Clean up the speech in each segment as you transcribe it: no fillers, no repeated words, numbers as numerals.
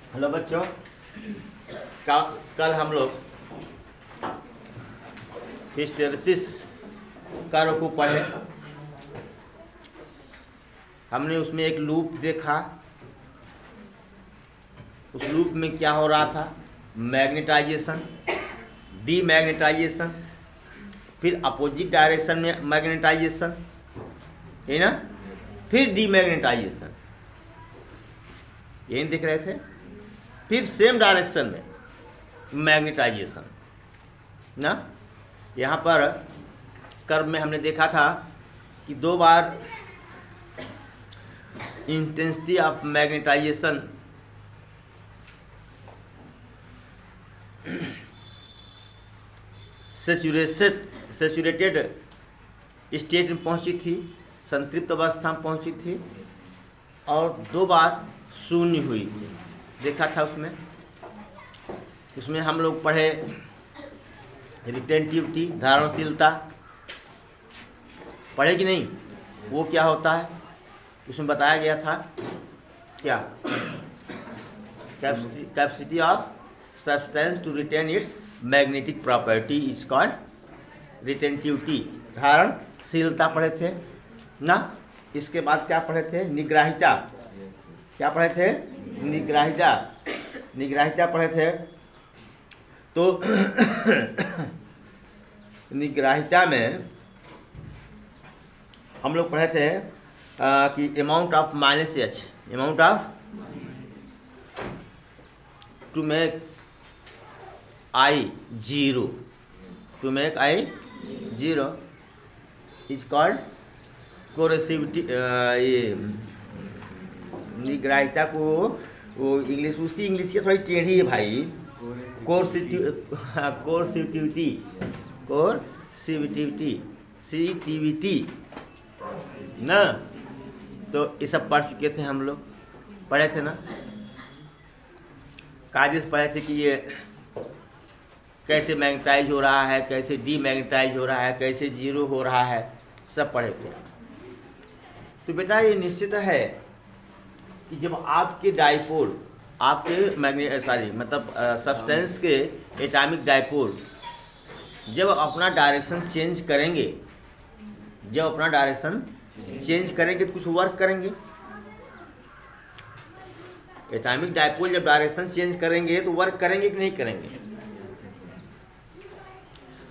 Hello बच्चों, कल हम लोग हिस्टेरेसिस कार्य को पढ़े। हमने उसमें एक लूप देखा। उस लूप में क्या हो रहा था? मैग्नेटाइजेशन, डीमैग्नेटाइजेशन, फिर अपोजिट डायरेक्शन में मैग्नेटाइजेशन, है ना, फिर डीमैग्नेटाइजेशन, यही देख रहे थे। फिर सेम डायरेक्शन में मैग्नेटाइजेशन ना। यहाँ पर कर्व में हमने देखा था कि 2 बार intensity of magnetisation saturated state में पहुंची थी, संतृप्त अवस्था में पहुंची थी, और 2 बार शून्य हुई थी, देखा था। उसमें हम लोग पढ़े रिटेंटिविटी, धारणशीलता, पढ़े कि नहीं? वो क्या होता है उसमें बताया गया था। क्या? Capacity of substance to retain its magnetic property is called retentivity, धारणशीलता पढ़े थे ना। इसके बाद क्या पढ़े थे? निग्राहिता। क्या पढ़े थे? निग्राहिता पढ़े थे। तो निग्राहिता में हम लोग पढ़े थे कि amount of -h, amount of to make I 0, to make I 0 is called coercivity. ये निग्राहिता को वो इंग्लिश, उसकी इंग्लिश थोड़ी टेढ़ी है भाई। कोरसिविटी ना। तो ये सब पढ़ चुके थे हम लोग, पढ़े थे ना। कायदे से पढ़े थे कि ये कैसे मैग्नेटाइज हो रहा है, कैसे डीमैग्नेटाइज हो रहा है, कैसे जीरो हो रहा है, सब पढ़े थे। तो बेटा ये निश्चित है कि जब आपके डाइपोल, आपके सब्सटेंस के एटॉमिक डाइपोल जब अपना डायरेक्शन चेंज करेंगे, तो कुछ वर्क करेंगे। एटॉमिक डाइपोल जब डायरेक्शन चेंज करेंगे तो वर्क करेंगे कि नहीं करेंगे?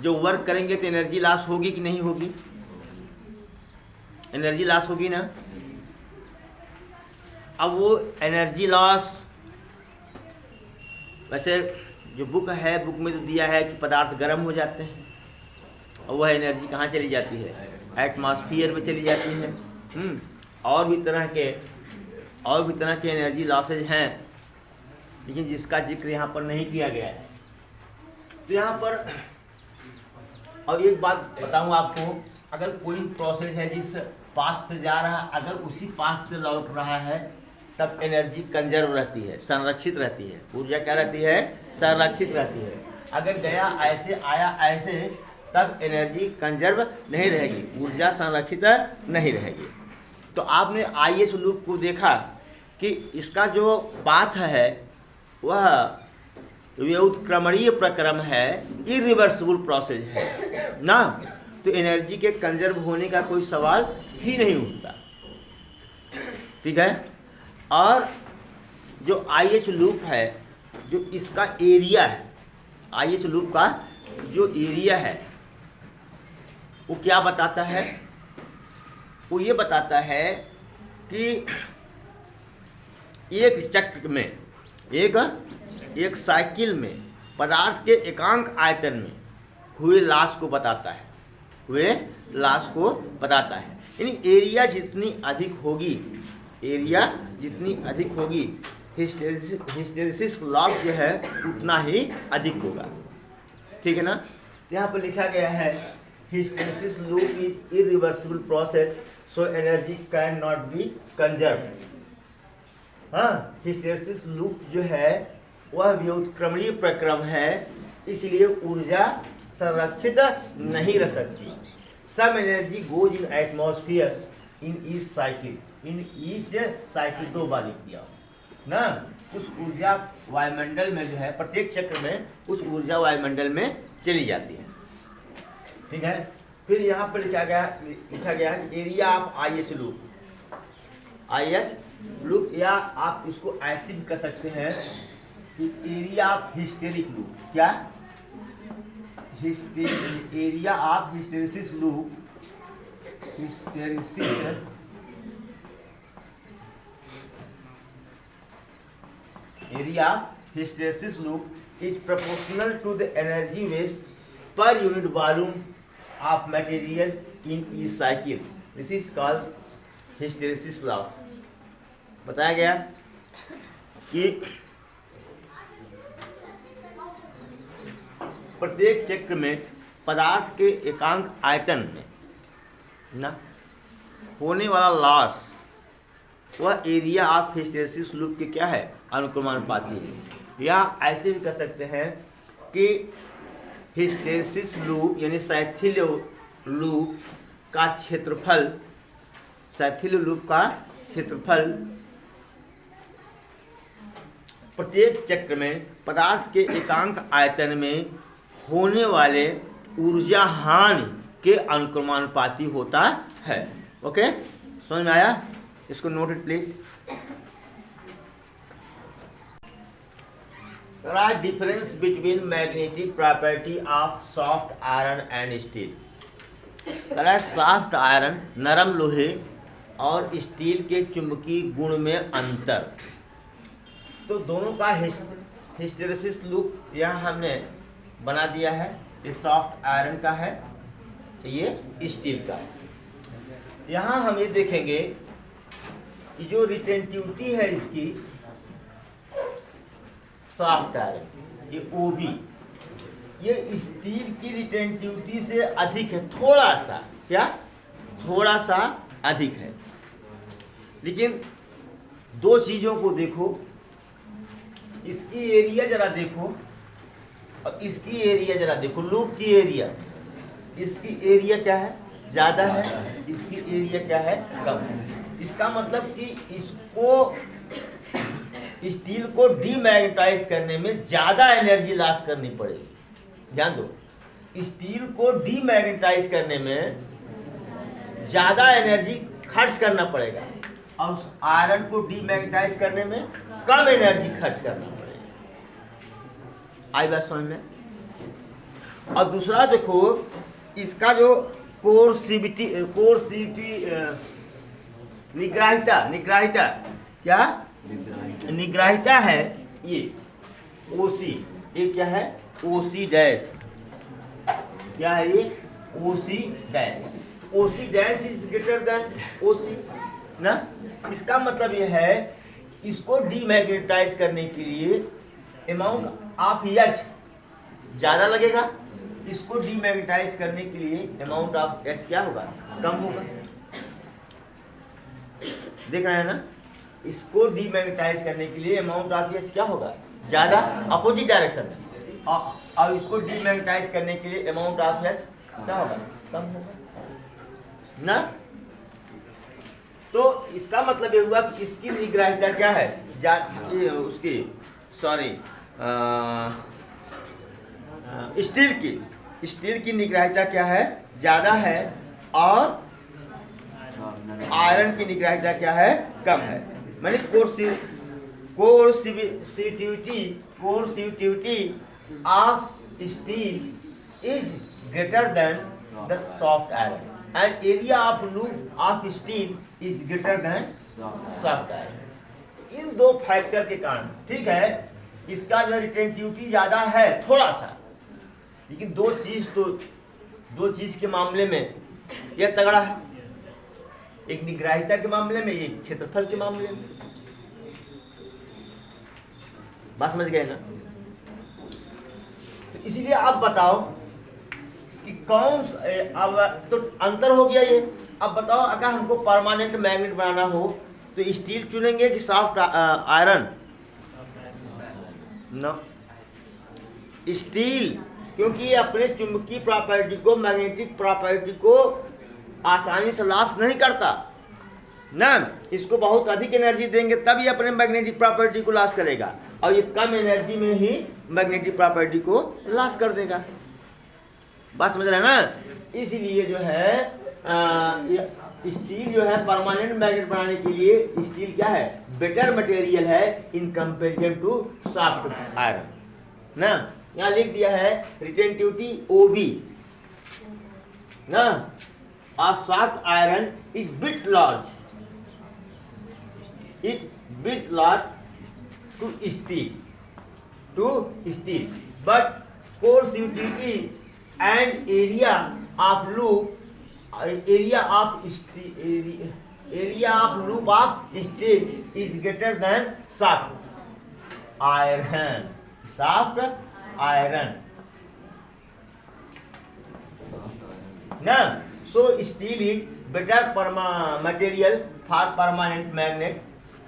जो वर्क करेंगे तो एनर्जी लॉस होगी कि नहीं होगी? एनर्जी लॉस होगी ना। अब वो एनर्जी लॉस, वैसे जो बुक है, बुक में तो दिया है कि पदार्थ गर्म हो जाते हैं, और वह एनर्जी कहाँ चली जाती है? एटमॉस्फेयर में चली जाती है। और भी तरह के एनर्जी लॉसेज हैं, लेकिन जिसका जिक्र यहाँ पर नहीं किया गया है। तो यहाँ पर और एक बात बताऊँ आपको, अगर कोई प्रोसेस है जिस पाथ से जा रहा है, अगर उसी पाथ से लौट रहा है, तब एनर्जी कंजर्व रहती है, संरक्षित रहती है। ऊर्जा क्या रहती है? संरक्षित रहती है। अगर गया ऐसे, आया ऐसे, तब एनर्जी कंजर्व नहीं रहेगी, ऊर्जा संरक्षित नहीं रहेगी। तो आपने IS लूप को देखा कि इसका जो पाथ है वह व्युत्क्रमणीय प्रक्रम है, इरिवर्सिबल प्रोसेस है ना। तो एनर्जी के कंजर्व होने का कोई सवाल ही नहीं उठता, ठीक है। और जो IH लूप है, जो इसका एरिया है, IH लूप का जो एरिया है, वो क्या बताता है? वो ये बताता है कि एक चक्र में, एक साइकिल में पदार्थ के एकांक आयतन में हुए लॉस को बताता है, यानी एरिया जितनी अधिक होगी, हिस्टेरेसिस लॉस जो है उतना ही अधिक होगा, ठीक है ना। यहाँ पर लिखा गया है hysteresis loop is irreversible process, so energy can not be conserved. Hysteresis loop जो है वह व्युत्क्रमणीय प्रक्रम है, इसलिए ऊर्जा संरक्षित नहीं रह सकती। Some energy goes in atmosphere in each cycle, 2 बार लिख दिया ना। उस ऊर्जा वायुमंडल में जो है, प्रत्येक चक्र में उस ऊर्जा वायुमंडल में चली जाती है। ठीक है। फिर यहाँ पर लिखा गया है कि area of IS loop, IS loop, या आप इसको ऐसे भी कर सकते हैं कि एरिया ऑफ हिस्टेरिक लूप। क्या? Area of hysteresis loop, hysteresis area hysteresis loop is proportional to the energy waste per unit volume of material in each cycle. This is called hysteresis loss. बताया गया कि प्रत्येक चक्र में पदार्थ के एकांक आयतन में ना होने वाला लॉस वह एरिया ऑफ हिस्टेरेसिस लूप के क्या है? अनुक्रमानुपाती है। या ऐसे भी कर सकते हैं कि हिस्टेरेसिस लूप यानी शैथिल्य लूप का क्षेत्रफल, शैथिल्य लूप का क्षेत्रफल प्रत्येक चक्र में पदार्थ के एकांक आयतन में होने वाले ऊर्जा हानि के अनुक्रमानुपाती होता है। ओके, समझ में आया? इसको note it please. Right difference between magnetic property of soft iron and steel. Soft iron नरम लोहे और स्टील के चुंबकीय गुण में अंतर। तो दोनों का हिस्टेरेसिस लूप यहाँ हमने बना दिया है। ये सॉफ्ट आयरन का है, ये स्टील का है। यहाँ हम ये देखेंगे कि जो रिटेंटिविटी है इसकी सॉफ्ट आयरन, ये OB, ये स्टील की रिटेंटिविटी से अधिक है, थोड़ा सा। क्या? थोड़ा सा अधिक है। लेकिन दो चीजों को देखो, इसकी एरिया जरा देखो और इसकी एरिया जरा देखो। लूप की एरिया, इसकी एरिया क्या है? ज्यादा है, इसकी एरिया क्या है? कम है। इसका मतलब कि इसको, स्टील को डीमैग्नेटाइज करने में ज्यादा एनर्जी लॉस करनी पड़ेगी। ध्यान दो, स्टील को डीमैग्नेटाइज करने में ज्यादा एनर्जी खर्च करना पड़ेगा और उस आयरन को डीमैग्नेटाइज करने में कम एनर्जी खर्च करना पड़ेगा। आई बात समझ में? और दूसरा देखो, इसका जो कोर्सिविटी निग्राहिता क्या? निग्राहिता है ये OC। ये क्या है? OC dash. क्या है ये? OC dash. OC dash is greater then OC ना। इसका मतलब ये है, इसको डीमैग्नेटाइज करने के लिए अमाउंट ऑफ H ज्यादा लगेगा, इसको डीमैग्नेटाइज करने के लिए अमाउंट ऑफ H क्या होगा? कम होगा। देख रहे हैं ना? इसको डीमैग्नेटाइज करने के लिए अमाउंट ऑफ H क्या होगा? ज्यादा, अपोजिट डायरेक्शन में। और इसको डीमैग्नेटाइज करने के लिए अमाउंट ऑफ H क्या होगा? कम होगा ना। तो इसका मतलब ये हुआ कि इसकी निग्राहिता क्या है? उसकी स्टील की निग्राहिता क्या है? ज्यादा है, और आयरन की निग्राहिता क्या है? कम है। माने coercivity of steel is greater than the soft iron and area of loop of steel is greater than soft iron. इन दो फैक्टर के कारण, ठीक है, इसका जो रिटेंटिविटी ज्यादा है थोड़ा सा, लेकिन दो चीज के मामले में यह तगड़ा है। एक निग्राहिता के मामले में, एक क्षेत्रफल के मामले में। बात समझ गए ना? तो इसीलिए आप बताओ कि कौन, अब तो अंतर हो गया ये। अब बताओ, अगर हमको परमानेंट मैग्नेट बनाना हो तो स्टील चुनेंगे कि सॉफ्ट आयरन? नो, स्टील, क्योंकि ये अपने चुंबकीय प्रॉपर्टी को, मैग्नेटिक प्रॉपर्टी को आसानी से लॉस नहीं करता। ना, इसको बहुत अधिक एनर्जी देंगे तब ये अपने मैग्नेटिक प्रॉपर्टी को लॉस करेगा, और ये कम एनर्जी में ही मैग्नेटिक प्रॉपर्टी को लॉस कर देगा। बात समझ रहे हैं ना। इसीलिए जो है स्टील जो है परमानेंट मैग्नेट बनाने के लिए स्टील क्या है, बेटर मटेरियल है in comparison to soft iron ना। यहाँ लिख दिया है रिटेंटिविटी ओबी ना, और soft iron is bit large, it bits large to steel but coercivity and area of loop of steel is greater than soft iron ना। So steel is better material for permanent magnet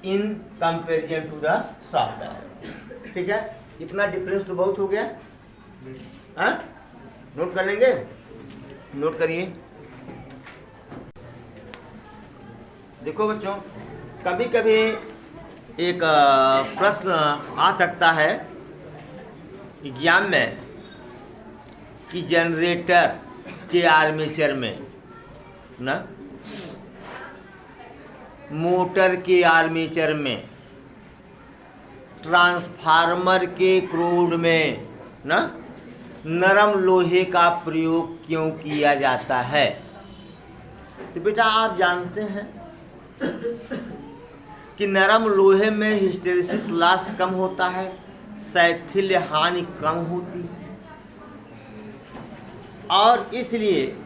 in comparison to the soft iron. ठीक है, इतना difference तो बहुत हो गया। हाँ, note कर लेंगे, नोट करिए। देखो बच्चों, कभी कभी एक प्रश्न आ सकता है एग्जाम में कि जनरेटर के आर्मेचर में ना, मोटर के आर्मेचर में, ट्रांसफार्मर के क्रोड में ना नरम लोहे का प्रयोग क्यों किया जाता है। तो बेटा आप जानते हैं कि नरम लोहे में हिस्टेरेसिस लॉस कम होता है, शैथिल्य हानि कम होती है, और इसलिए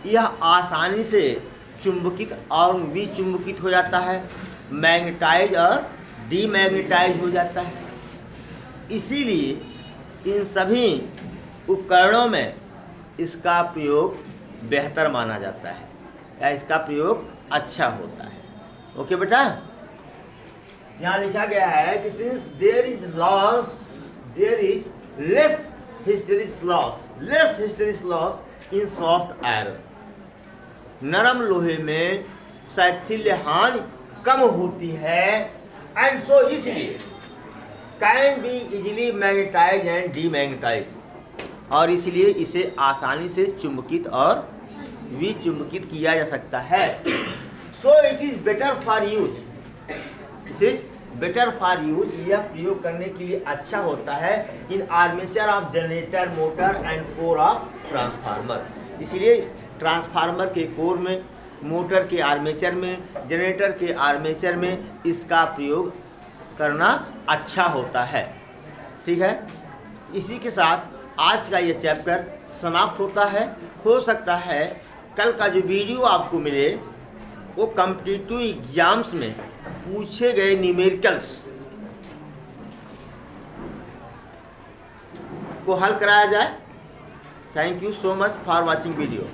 यह आसानी से चुंबकित और विचुंबकित हो जाता है, मैग्नेटाइज और डीमैग्नेटाइज हो जाता है। इसीलिए इन सभी उपकरणों में इसका प्रयोग बेहतर माना जाता है, या इसका प्रयोग अच्छा होता है। ओके बेटा, यहाँ लिखा गया है कि since there is less hysteresis loss in soft iron, नरम लोहे में शैथिल्य हानि कम होती है, एंड सो इसलिए can be easily magnetize and demagnetize, और इसलिए इसे आसानी से चुंबकित और विचुंबकित किया जा सकता है। So it is better for use, this is better for use, यह प्रयोग करने के लिए अच्छा होता है इन armature of generator, motor and core of transformer. इसलिए ट्रांसफार्मर के कोर में, मोटर के आर्मेचर में, जनरेटर के आर्मेचर में इसका प्रयोग करना अच्छा होता है। ठीक है, इसी के साथ आज का ये चैप्टर समाप्त होता है। हो सकता है कल का जो वीडियो आपको मिले वो कॉम्पिटिटिव एग्जाम्स में पूछे गए न्यूमेरिकल्स को हल कराया जाए। Thank you so much for watching video.